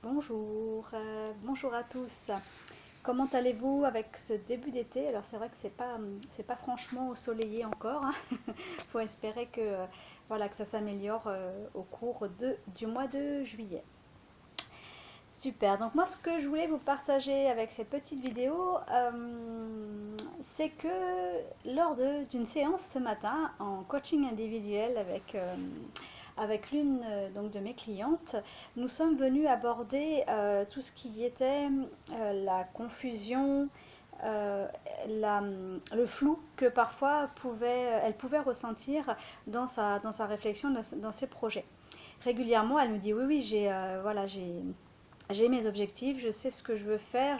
Bonjour à tous. Comment allez-vous avec ce début d'été? Alors c'est vrai que c'est pas franchement ensoleillé encore, hein. Faut espérer que voilà que ça s'améliore au cours du mois de juillet. Super. Donc moi ce que je voulais vous partager avec cette petite vidéo, c'est que d'une séance ce matin en coaching individuel avec l'une donc de mes clientes, nous sommes venus aborder tout ce qui était la confusion, euh, le flou que parfois elle pouvait ressentir dans sa réflexion, dans ses projets. Régulièrement, elle me dit oui, oui, j'ai mes objectifs, je sais ce que je veux faire,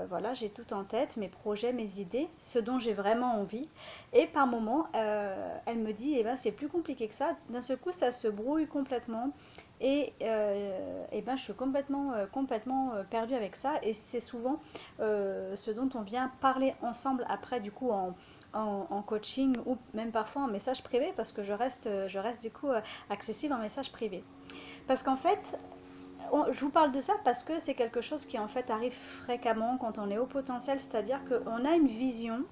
voilà, j'ai tout en tête, mes projets, mes idées, ce dont j'ai vraiment envie. Et par moments, elle me dit, eh ben, c'est plus compliqué que ça. D'un seul coup, ça se brouille complètement. Et ben, je suis complètement perdue avec ça. Et c'est souvent ce dont on vient parler ensemble après, du coup, en coaching ou même parfois en message privé, parce que je reste du coup accessible en message privé. Parce qu'en fait, je vous parle de ça parce que c'est quelque chose qui en fait arrive fréquemment quand on est au potentiel, c'est-à-dire qu'on a une vision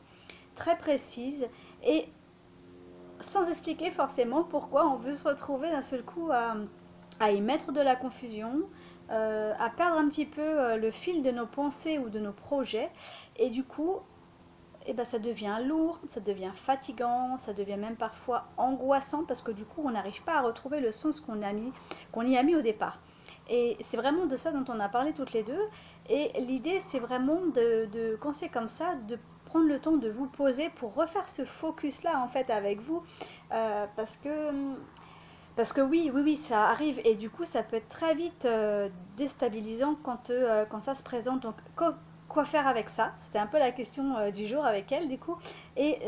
très précise et sans expliquer forcément pourquoi on veut se retrouver d'un seul coup à y mettre de la confusion, à perdre un petit peu le fil de nos pensées ou de nos projets et du coup eh ben, ça devient lourd, ça devient fatigant, ça devient même parfois angoissant parce que du coup on n'arrive pas à retrouver le sens qu'on y a mis au départ. Et c'est vraiment de ça dont on a parlé toutes les deux. Et l'idée c'est vraiment quand c'est comme ça, de prendre le temps de vous poser pour refaire ce focus là en fait avec vous. Parce que oui, ça arrive et du coup, ça peut être très vite déstabilisant quand ça se présente. Donc, quoi faire avec ça? C'était un peu la question du jour avec elle, du coup. Et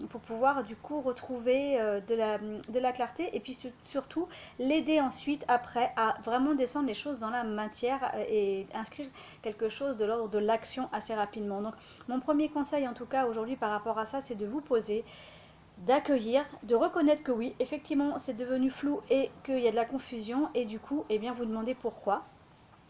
pour pouvoir, du coup, retrouver de la clarté et puis surtout l'aider ensuite, après, à vraiment descendre les choses dans la matière et inscrire quelque chose de l'ordre de l'action assez rapidement. Donc, mon premier conseil, en tout cas, aujourd'hui, par rapport à ça, c'est de vous poser, d'accueillir, de reconnaître que oui, effectivement, c'est devenu flou et qu'il y a de la confusion et du coup, eh bien, vous demandez pourquoi.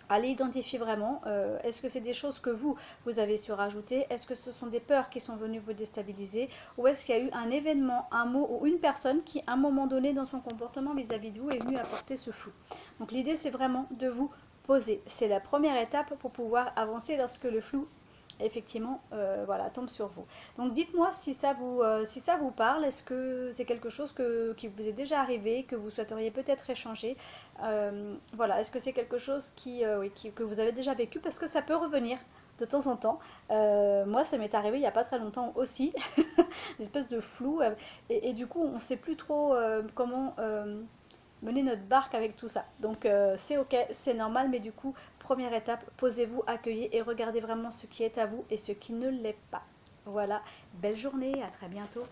Allez identifier vraiment, est-ce que c'est des choses que vous avez surajouté, est-ce que ce sont des peurs qui sont venues vous déstabiliser, ou est-ce qu'il y a eu un événement, un mot ou une personne qui, à un moment donné dans son comportement vis-à-vis de vous, est venue apporter ce flou. Donc l'idée, c'est vraiment de vous poser. C'est la première étape pour pouvoir avancer lorsque le flou effectivement voilà, tombe sur vous. Donc dites-moi si ça vous parle, est-ce que c'est quelque chose qui vous est déjà arrivé, que vous souhaiteriez peut-être échanger, voilà, est-ce que c'est quelque chose oui, que vous avez déjà vécu, parce que ça peut revenir de temps en temps. Moi ça m'est arrivé il n'y a pas très longtemps aussi, une espèce de flou, et du coup on ne sait plus trop comment mener notre barque avec tout ça. Donc c'est ok, c'est normal, mais du coup, première étape, posez-vous, accueillez et regardez vraiment ce qui est à vous et ce qui ne l'est pas. Voilà, belle journée, à très bientôt.